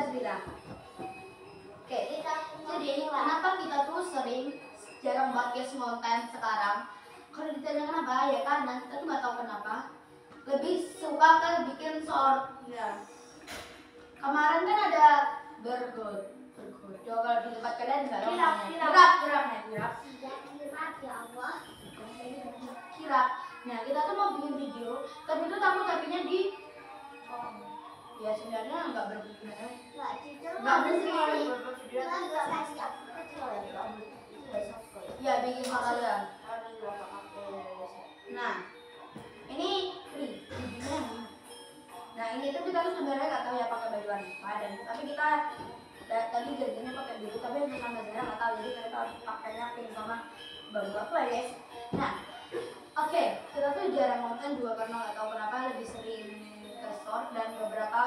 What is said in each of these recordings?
cerita. Oke, jadi kenapa kita tuh sering jarang banget konten sekarang? Kalau ditanya kenapa, ya karena kita tuh nggak tahu kenapa lebih suka kan bikin short. Ya. Kemarin kan ada bergod. Coba kalau di tempat kalian nggak tahu namanya. Kirap. Ya Allah. Kirap. Nah, kita tuh mau bikin video, tapi itu tapinya di ya sebenarnya nggak berguna. Nggak bersih. Ya bikin kalian. Nah, ini free. Nah, ini tuh kita tuh sebenarnya nggak tahu ya pakai baju apa, dan tapi kita tadi jadinya pakai biru, tapi yang sama saya nggak tahu, jadi kita pakainya pink sama baju apa ya guys. Nah, oke, kita tuh jarang nonton juga karena nggak tahu kenapa, lebih sering ke short, dan beberapa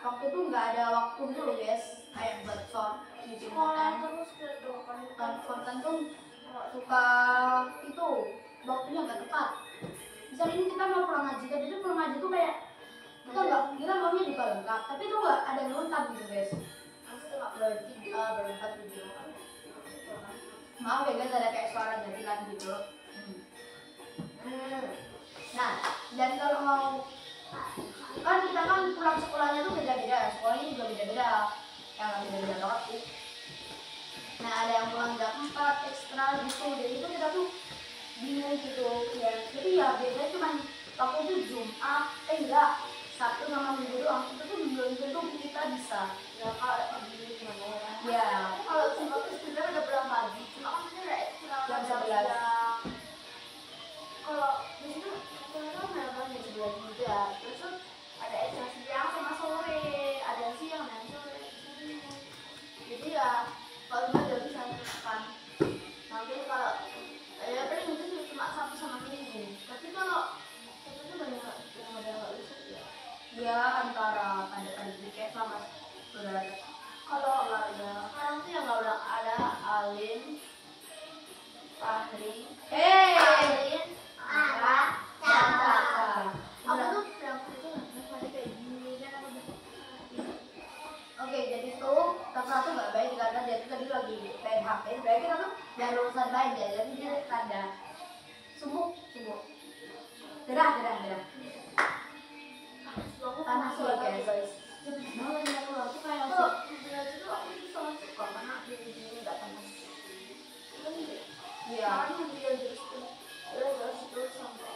waktu tuh nggak ada waktu dulu guys kayak buat short bikin konten tuh suka itu waktunya nggak tepat. Misalnya ini kita mau pulang ngaji, tapi itu pulang ngaji tuh kayak kita maunya juga lengkap, tapi itu nggak ada yang lengkap gitu guys. Berempat video. Maaf ya guys, ada kayak suara jadilan gitu. Nah, dan kalau mau kan kita kan pulang sekolahnya tuh beda-beda, sekolahnya juga beda-beda, yang beda-beda banget sih. Nah, ada yang pulang jam 4 ekstra gitu, jadi itu kita tuh bingung gitu ya. Jadi ya biasanya cuma waktu itu Jumat, enggak, Sabtu sama Minggu doang. Itu tuh belum tentu kita bisa. Ya kalau pagi gimana ya? Ya, kalau Jumat itu sebenarnya udah pulang pagi, cuma kan sebenarnya jam 11. Kalau di situ sebenarnya memang jam 11 juga. Terus ada ekstra siang sama sore, ada siang dan sore. Jadi ya kalau nggak udah bisa tekan. Nanti kalau ya paling mungkin cuma Sabtu sama Minggu. Tapi kalau itu banyak yang ada nggak bisa ya. Ya antara ada tiket sama saudara. Kalau nggak ada sekarang tuh yang nggak udah ada Alin, Fahri, Alin, Ara, Caca. Aku tuh yang itu nggak kayak gini kan aku. Oke, jadi tuh Kakak tuh nggak baik karena dia tuh tadi lagi main HP. Berarti kita tuh jangan urusan baik ya, jadi dia tanda sumuk. Derah. Panas ya guys. Malah yang aku kayak itu aku tuh sangat suka karena dia nggak panas. Iya. Dia terus sampai.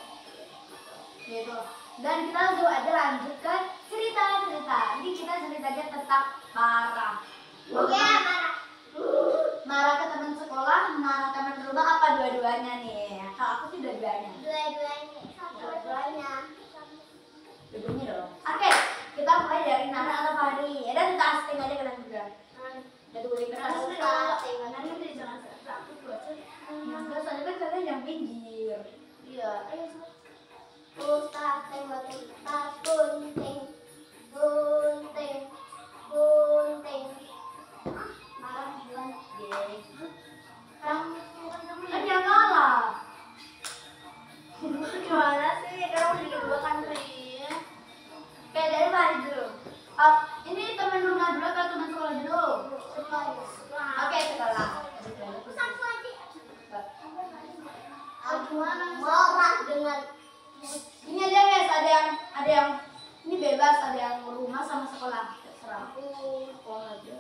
Gitu. Dan kita langsung aja lanjut ke cerita. Ini kita ceritanya tentang marah. Oke, marah ke teman sekolah, marah ke teman rumah, apa dua-duanya nih? Kalau aku sih dua-duanya. Dua-duanya dong. Oke, kita mulai dari Nana atau Fahri. Dan casting aja kalian juga. Jadi boleh casting. Nanti jangan aku buat. Enggak, soalnya kan kalian yang pinggir. Iya, ayo coba. Casting gunting. Marah duluan. Kan yang ngalah. Gimana sih? Karena udah dua kan nih. Oke, dari Fahri dulu. Ini teman rumah dulu atau teman sekolah dulu? Oke, sekolah. Marah dengan ini aja guys, ada yang ini bebas, ada yang rumah sama sekolah. Terserah. Sekolah aja.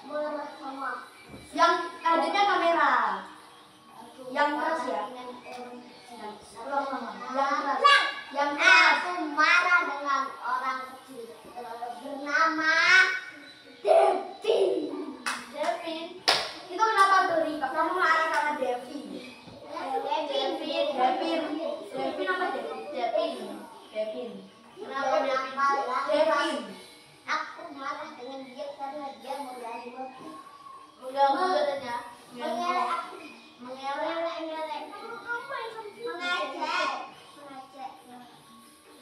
Marah sama yang adanya kamera. Yang keras ya. Yang aku marah dengan orang kecil bernama Devin. Itu kenapa tuh Rika? Kamu marah sama Devin? Devin apa Devin? Kenapa Devin? Aku marah dengan dia karena dia mengganggu. Katanya. Mengelak.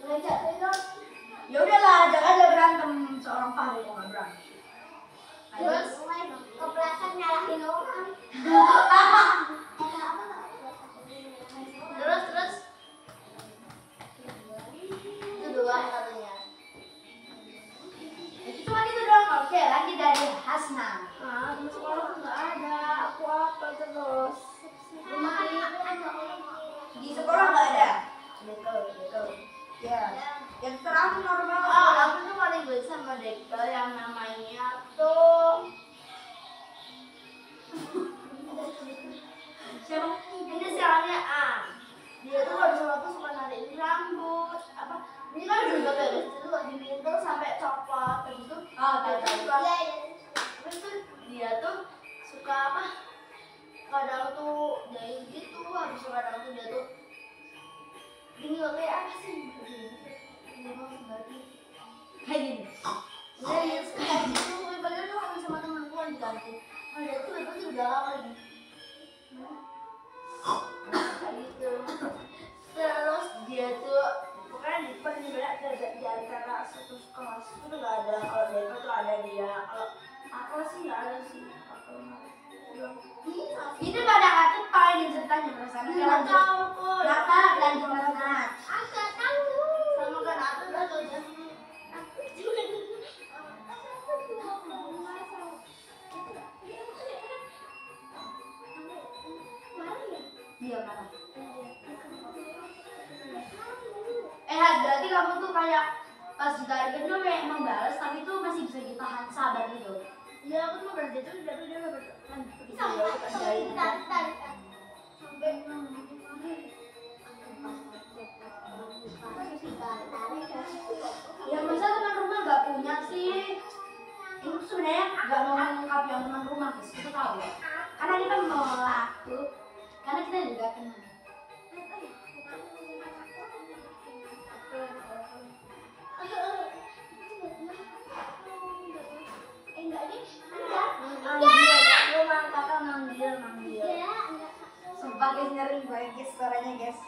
Mengajak. Ya udahlah, jangan aja berantem seorang Fahri yang nggak berantem. Terus kepleset nyalahin orang. Terus itu dua katanya. kamu normal. Aku tuh paling benci sama Dekkel yang namanya tuh siapa? Ini siarannya A. Dia tuh kalau disuruh tuh suka nariin rambut apa? Ini kan juga kayak gitu tuh diminta sampai copot terus tuh. Terus tuh dia tuh suka apa? Kadang tuh jahit gitu, habis itu kadang tuh dia tuh ini loh kayak apa sih? Ini mau seperti kayak gini. Iya, kayak gitu. Padahal tuh habis sama temanku kan diganti. Nah, dia tuh bebas udah lama lagi. Kayak gitu. Terus dia tuh pokoknya di depan ini banyak di antara satu kelas itu tuh nggak ada. Kalau dia tuh ada dia. Kalau aku sih nggak ada sih. Itu pada kata paling ceritanya perasaan nggak tahu kok. Nata dan Nat. Aku tahu. Sama kan aku udah tahu ya. Aku juga. Iya mana? Berarti kamu tuh kayak pas ditarikin tuh kayak membalas tapi tuh masih bisa ditahan sabar gitu. Iya, aku tuh berarti itu udah bertahan. Sampai ya masa teman rumah gak punya sih? Itu sebenarnya gak mau mengungkap yang teman rumah guys, kita tahu ya. Karena kita melaku, karena kita juga kenal. Manggil. Sumpah guys, nyering banget guys suaranya guys.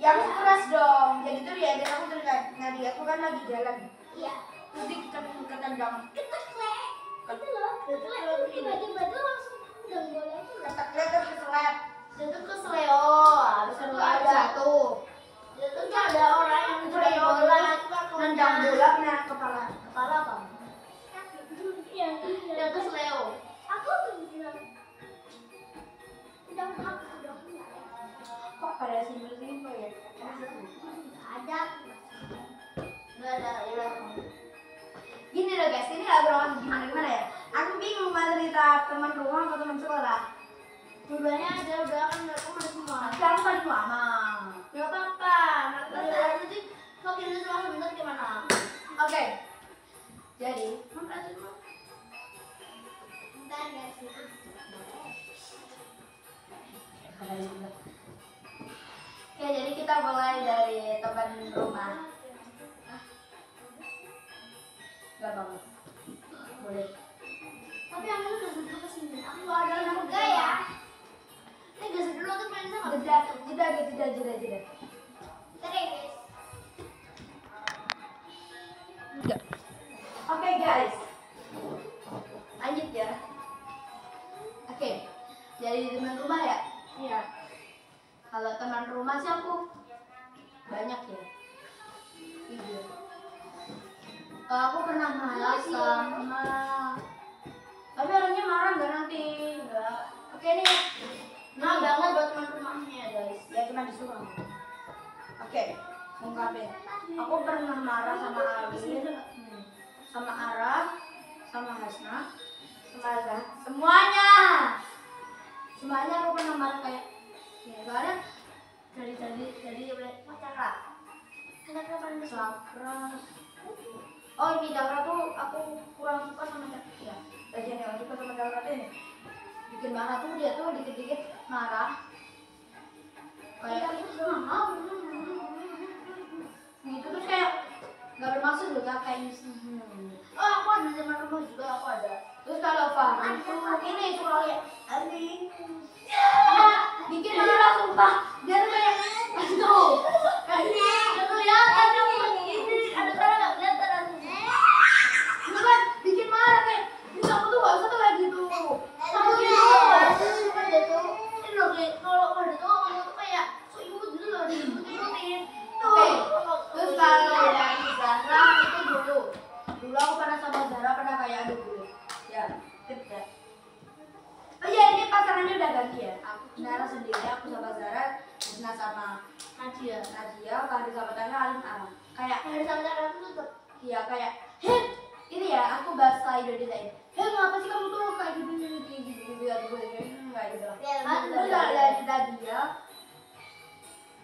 Yang keras dong. Jadi tuh dia dan aku terlihat ngadi aku kan lagi jalan. Iya. Terus ketendang. Keteklek. Tiba-tiba tuh langsung tendang bola itu. Keteklek terus keselep. Dia tuh kesleo. Habis itu ada tuh. Dia tuh ada orang yang kesleo bola. Nendang bola kena kepala. Kepala apa? Dia kesleo. Aku tuh bilang. Udah aku. Kok pada simpel-simpel ya? Ada. Nggak ada, ya. Gini loh guys, ini lagu orang gimana ya? Aku bingung mau cerita teman rumah atau teman sekolah. Dua-duanya aja, udah kan aku ada semua. Sekarang paling lama. Gak apa-apa. Nanti kalau kita semua sebentar gimana? Oke. Jadi, bentar guys. Oke, jadi kita mulai dari teman rumah. Gak banget. Boleh. Tapi aku udah duduk kesini. Aku gak ada yang enggak ya. Ini gak dulu tuh main sama. Jeda. Oke guys. Lanjut ya. Oke. Jadi teman rumah ya? Iya. Kalau teman rumah sih aku banyak ya. Iya. Aku pernah marah sama, tapi orangnya marah nggak nanti? Enggak. Oke nih, nah banget buat teman rumahnya guys. Ya cuma disuruh. Oke, ungkapin. Aku pernah marah sama Alin, sama Arah, sama Hasna, sama Azah. Semuanya aku pernah marah kayak. Ya, soalnya dari Cakra. Cakra paling Cakra. Oh ini Cakra tuh aku kurang suka sama Cakra. Ya, bagian yang suka sama Cakra tuh ini. Bikin marah tuh dia tuh dikit-dikit marah. Kayak gitu terus kayak nggak bermaksud loh kayak ini. Oh aku ada teman rumah juga aku ada. Terus kalau Fahri tuh ini suka kayak Ari. Bikin marah sumpah. Dia tuh kayak aduh. Kayak kelihatan dong ini ada cara nggak kelihatan. Itu kan bikin marah kayak kamu tuh nggak usah tuh kayak gitu. Kamu gitu. Kan dia tuh ini loh kayak kalau ada tuh kamu tuh kayak so imut gitu loh diimut-imutin. Oke. Terus kalau dari Zara itu dulu aku pernah sama Zara pernah kayak aduh dulu. Ya, kerja. Oh iya ini pasangannya udah ganti ya. Aku Nara sendiri, aku sama hari sahabatannya Alin Ara. Kayak Hari sahabatannya aku tutup. iya kayak ini ya aku bahasa Indonesia ini. Ngapa sih kamu tuh kayak gitu kayak gitu kayak gitu. Terus dari dia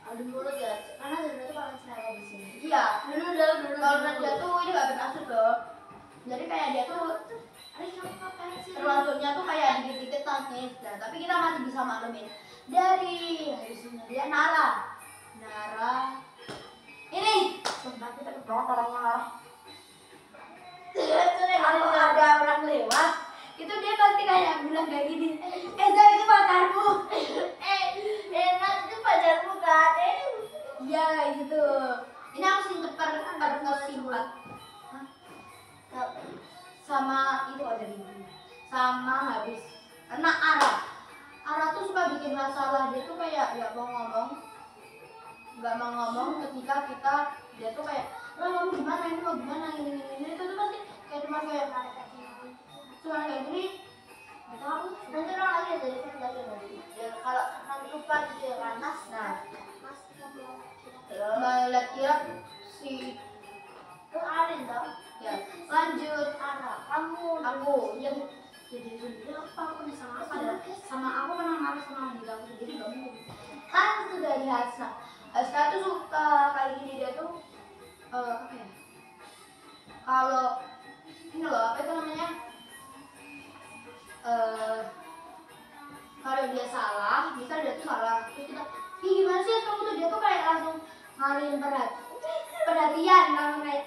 Aduh mulut ya, karena sebenarnya tuh paling selera di sini. iya, kalau dia tuh ini gak bermaksud loh. Jadi kayak dia tuh termasuknya tuh kayak dikit-dikit nangis. Nah, tapi kita masih bisa maklumin. Dari hasilnya dia Nara. Ini sumpah kita kebawa orangnya. Kalau ada orang lewat, itu dia pasti kayak bilang kayak gini. Eza itu pacarmu. Enak itu pacarmu kan? Iya gitu. Ini aku singkat singkat. Sama itu ada di sama habis karena Ara tuh suka bikin masalah. Dia tuh kayak nggak mau ngomong ketika dia tuh kayak mau gimana ini itu tuh pasti kayak cuma kayak gini gitu. Nanti orang lagi ada dari kan lagi ya, kalau nanti lupa gitu kan mas melihat si itu Arin dong ya lanjut aku yang jadi sendiri apa aku sama apa sama aku pernah marah sama diri aku sendiri nggak mungkin kan itu dari Hasna tuh suka kali ini dia tuh apa ya kalau ini loh apa itu namanya kalau dia salah misal dia tuh salah terus kita gimana sih kamu tuh dia tuh kayak langsung ngalihin perhatian langsung kayak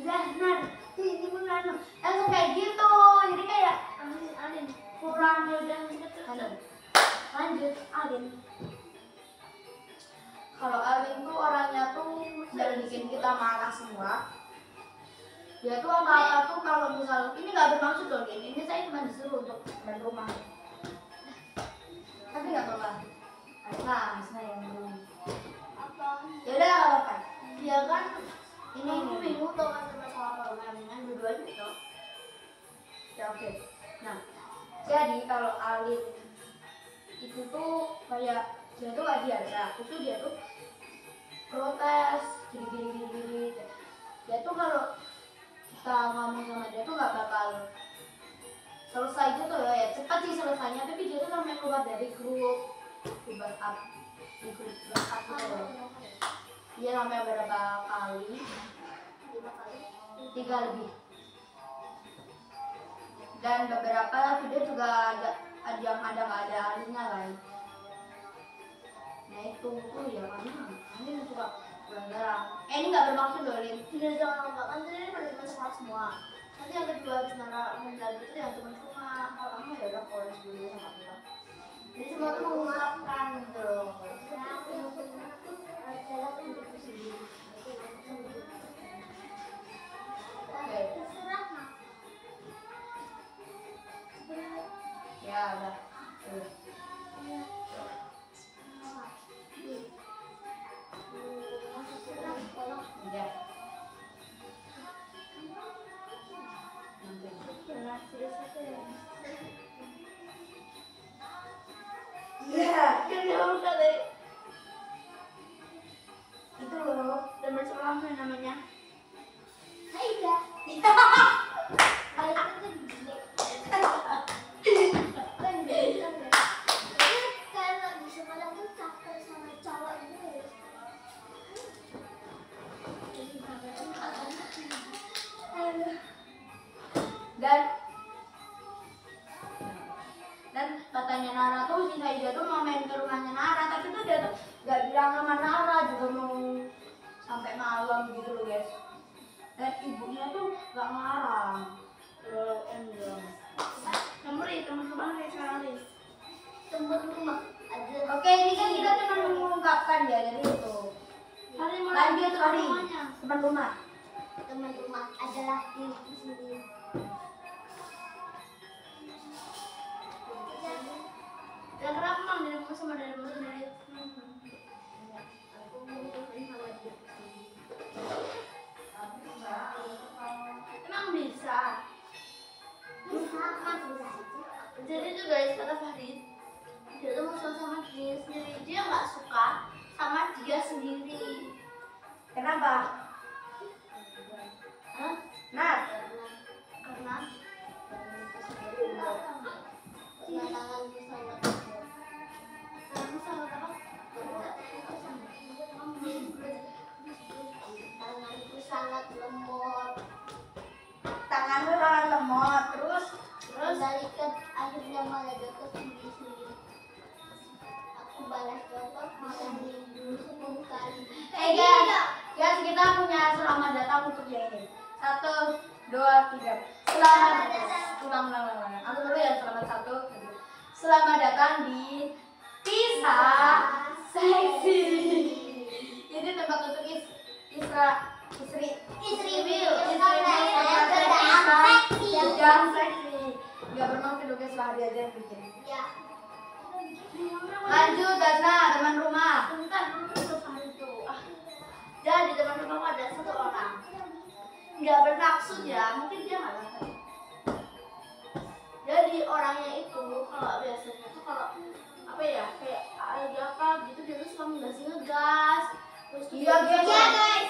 Zahnar ini benar langsung kayak gitu jadi kayak Alin kurang udah lanjut Alin kalau Alin tuh orangnya tuh dari bikin kita marah semua dia tuh apa tuh kalau misal ini nggak bermaksud loh ini saya cuma disuruh untuk dan rumah tapi nggak apa-apa Hasna yang ngomong apa ya udah nggak apa-apa dia kan ini aku bingung tuh kan masalah programingan berdua gitu ya oke. Nah jadi kalau Alin itu tuh kayak dia tuh gak diajak itu dia tuh protes gini dia tuh kalau kita ngomong sama dia tuh gak bakal selesai gitu ya cepat sih selesainya tapi dia tuh sampai keluar dari grup di backup gitu loh. Dia sampai berapa kali 3 lebih dan beberapa video juga ada yang nggak ada Alinnya kan. Nah itu tuh ya karena Alin suka jarang. Ini nggak bermaksud loh Lin. tidak jangan lupa kan tadi pada teman sekolah semua nanti yang kedua cuma mendadak itu yang teman-teman kalau kamu ya udah polis dulu sama kita jadi semua tuh mengungkapkan gitu loh Ya udah. Udah. ya kenapa kali Itu loh teman sekolahnya namanya Aida Aida tuh jelek karena di sekolah tuh capek sama cowok itu dan katanya Nara tuh si Saida tuh mau main ke rumahnya Nara tapi tuh dia tuh gak bilang sama Nara juga mau sampai malam gitu loh guys dan ibunya tuh gak ngelarang nomor itu teman-teman sekali temen rumah ada oke ini kan kita cuma mengungkapkan ya jadi itu lanjut kali teman rumah teman rumah adalah diriku sendiri dan kenapa emang dari rumah sama dari rumah sendiri emang bisa kan bisa jadi tuh guys kata Farid dia tuh mau sama dirinya sendiri dia nggak suka sama dia Kenapa? Hah? Nat. Karena tanganku sangat apa? Tanganku sangat lemot. Tanganmu sangat lemot. Terus Dari akhirnya malah jatuh sendiri-sendiri. Aku balas jawab malah dulu 10 kali. guys, kita punya selamat datang untuk yang ini. 1, 2, 3. Selamat ulang. Aku dulu ya, selamat 1. Selamat datang di Kisah Seksi. Ini tempat untuk istri Review. yang seksi. Gak bermaksud oke setelah dia aja yang bikin. Ya. Lanjut Dasna, teman rumah. Bentar dulu selesai itu. Jadi teman-teman ada satu orang nggak bermaksud ya, mungkin dia nggak tahu. Jadi orangnya itu kalau biasanya tuh kalau apa ya kayak lagi apa gitu dia tuh suka ngegas. Terus Iya guys. Iya, guys.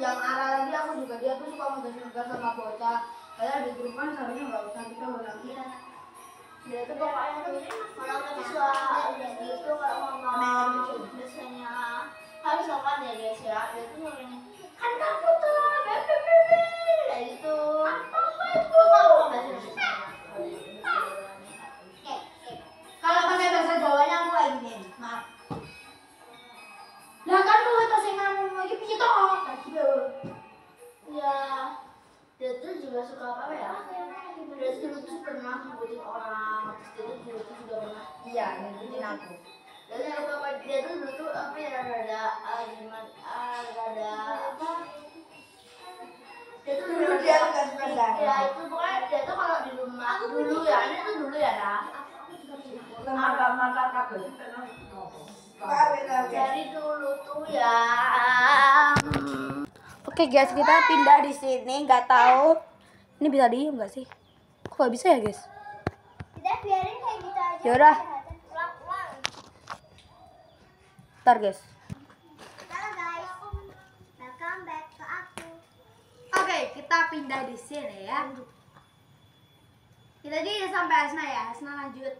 Yang arah tadi aku juga dia tuh suka ngegas sama bocah. Kayak di grup kan seharusnya nggak usah kita nanti. Dia tuh pokoknya tuh kalau mahasiswa gitu kalau ngomong biasanya kan misalkan ya guys ya dia tuh ngomongnya kan kamu tuh kayak gitu tuh kalau bahasa Indonesia Kalau pakai bahasa Jawanya aku kayak gini, maaf. Lah kan lu tas yang ngomong lagi piye toh? Kayak gitu. ya dia tuh juga suka apa ya dia dulu tuh pernah ngikutin orang terus dia tuh dulu tuh juga pernah Iya, ngikutin aku. dan dia tuh dulu tuh apa ya rada gimana rada apa dia tuh dulu Dia bukan sepeda. ya itu pokoknya dia tuh kalau di rumah dulu ya ini tuh dulu ya nah Mangkat kabel. dari dulu tuh ya Oke guys, kita pindah di sini, nggak tahu. Ini bisa diem nggak sih? Kok nggak bisa ya guys? kita biarin kayak gitu aja Yaudah, ulang ntar guys. halo guys welcome back ke aku Oke, kita pindah di sini ya. Kita tadi sampai Hasna ya, Hasna lanjut.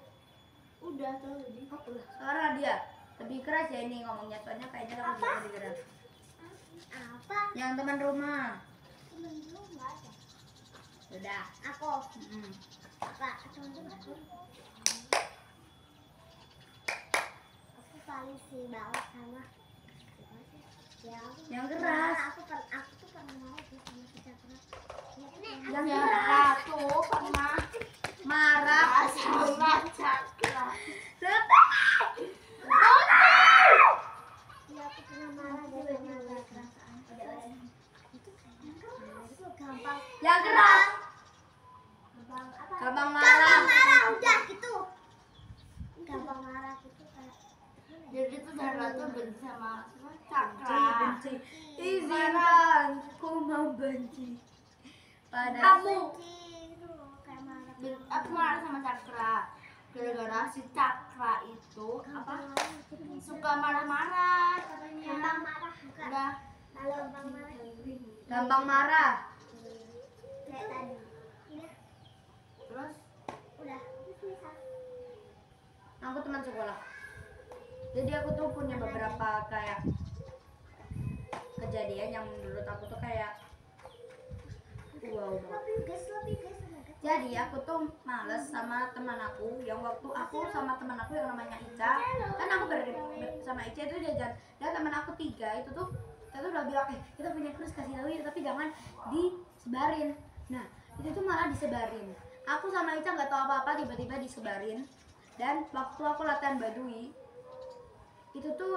udah tuh jadi Suara dia lebih keras ya ini ngomongnya, soalnya kayaknya aku juga lebih keras. apa Yang teman rumah. dulu nggak ada Sudah. aku apa aku paling sih banget sama Yang keras. aku tuh pernah mau tuh sama kita pernah Yang keras tuh pernah marah. sama cakra iya aku pernah marah dia marah perasaan itu gampang Yang keras. gampang apa Gampang marah. udah gitu gampang marah gitu kayak jadi tuh Dara tuh benci sama Cakra Benci. Izinkan, ku mau benci. Pada kamu aku marah sama Cakra gara-gara si Cakra itu apa suka marah-marah katanya gampang marah udah gampang marah gampang marah. kayak tadi terus udah Aku teman sekolah. Jadi aku tuh punya beberapa kayak kejadian yang menurut aku tuh kayak wow. Jadi aku tuh males sama teman aku yang waktu aku sama teman aku yang namanya Ica. Kan aku sama Ica itu jajan. Dan teman aku 3 itu tuh kita tuh udah bilang kita punya kurs kasih tahu ya, tapi jangan disebarin. Nah itu tuh malah disebarin. Aku sama Ica nggak tahu apa-apa tiba-tiba disebarin. Dan waktu aku latihan badui itu tuh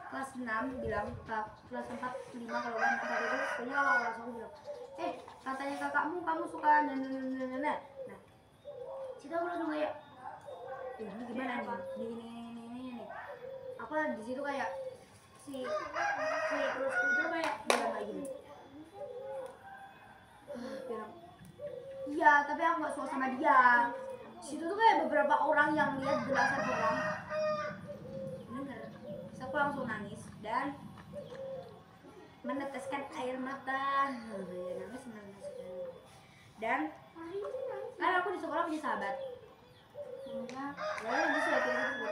kelas 6 bilang kelas 4, 5 kalau kan 4 itu pokoknya kalau kelas aku bilang katanya kakakmu kamu suka nah situ aku langsung kayak ini gimana nih ini aku di situ kayak si terusku itu kayak bilang kayak gini bilang iya tapi aku nggak suka sama dia. Situ tuh kayak beberapa orang yang lihat belasan orang denger. Terus aku langsung nangis dan meneteskan air mata. Nangis sekali. Dan kan aku di sekolah punya sahabat. Lalu dicuekin gitu.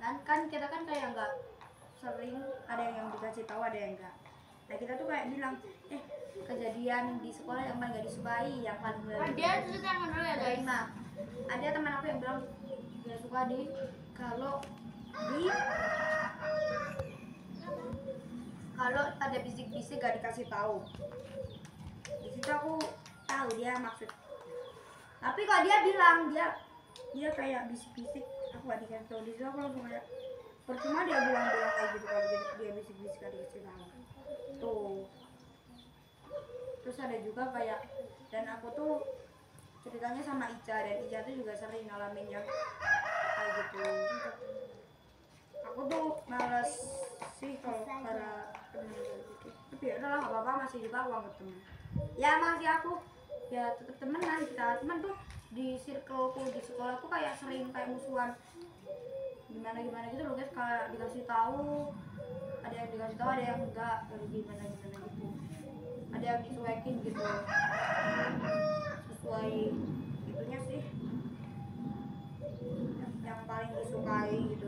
Dan kan kita kan kayak nggak sering, ada yang dikasih tahu, ada yang enggak. Nah kita tuh kayak bilang, kejadian di sekolah yang paling gak disukai, yang paling Dia cerita dulu ya guys. nah, ada teman aku yang bilang gak suka kalau ada bisik-bisik gak dikasih tahu. Di situ aku tahu dia maksud. Tapi kalau dia bilang dia kayak bisik-bisik, aku gak dikasih tahu. Di situ aku langsung kayak percuma dia bilang kayak gitu kalau dia bisik-bisik gak dikasih tahu. Tuh. Terus ada juga kayak, dan aku tuh ceritanya sama Ica, dan Ica tuh juga sering ngalamin yang kayak gitu. Aku tuh males sih kalau para temen gitu. Tapi ya udahlah, nggak apa-apa, masih juga aku anggap temen. Ya masih aku ya tetap temenan, kita teman tuh di circleku di sekolah tuh kayak sering kayak musuhan gimana gitu loh guys. Kalau dikasih tahu ada yang dikasih tahu, ada yang enggak, dari gimana gitu, ada yang dicuekin gitu sesuai itunya sih yang paling disukai gitu.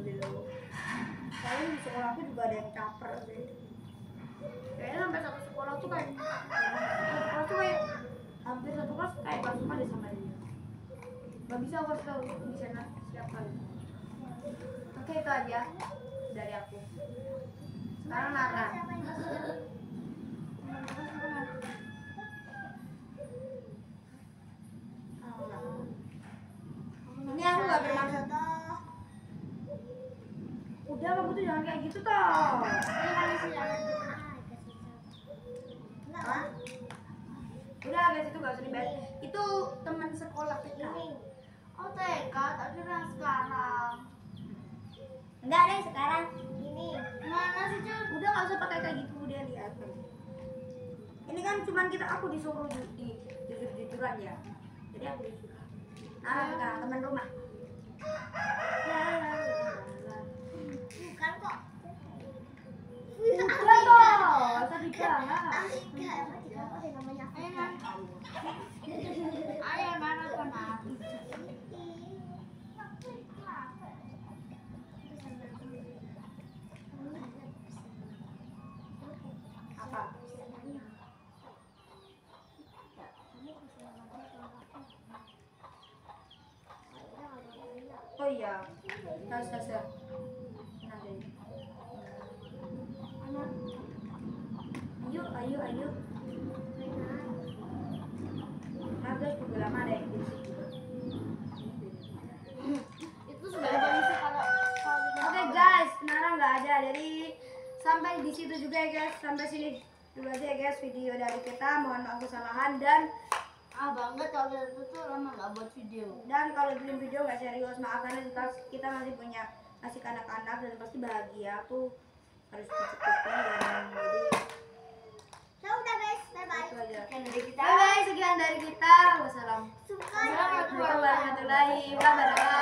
Paling di sekolah aku juga ada yang caper sih, kayaknya sampai satu sekolah tuh kayak hampir satu kelas kayak gak suka deh sama dia. Gak bisa aku kasih tahu di sana siapa gitu. Oke, itu aja dari aku. Sekarang Nara. Ini aku gak bermaksud. Udah, kamu tuh jangan kayak gitu toh. Hah? Udah guys, itu gak usah dibahas. Itu teman sekolah kita. Oh TK, tak kira sekarang. Enggak deh sekarang. Ini mana sih Jun? Udah gak usah pakai kayak gitu, dia lihat. Ini kan cuman aku disuruh di jujur-jujuran ya. Jadi aku disuruh. Nah, sekarang teman rumah. Bukan kok. Udah toh, tadi jangan. Ayo mana kena? Apa? Oh iya, rasa. Ayo. Nah guys, udah lama ada yang berisik juga. Itu sudah polisi kalau Oke guys, Nara nggak ada, jadi sampai di situ juga ya guys. Sampai sini dulu aja ya guys video dari kita. Mohon maaf kesalahan, dan banget kalau itu tuh lama nggak buat video. kalau bikin video nggak serius, maaf karena kita masih punya anak-anak dan pasti bahagia. Aku harus cukupi, dan jadi Udah guys, bye bye. itu aja. Sekian dari kita. Bye bye, sekian dari kita. Wassalamualaikum Assalamualaikum warahmatullahi wabarakatuh.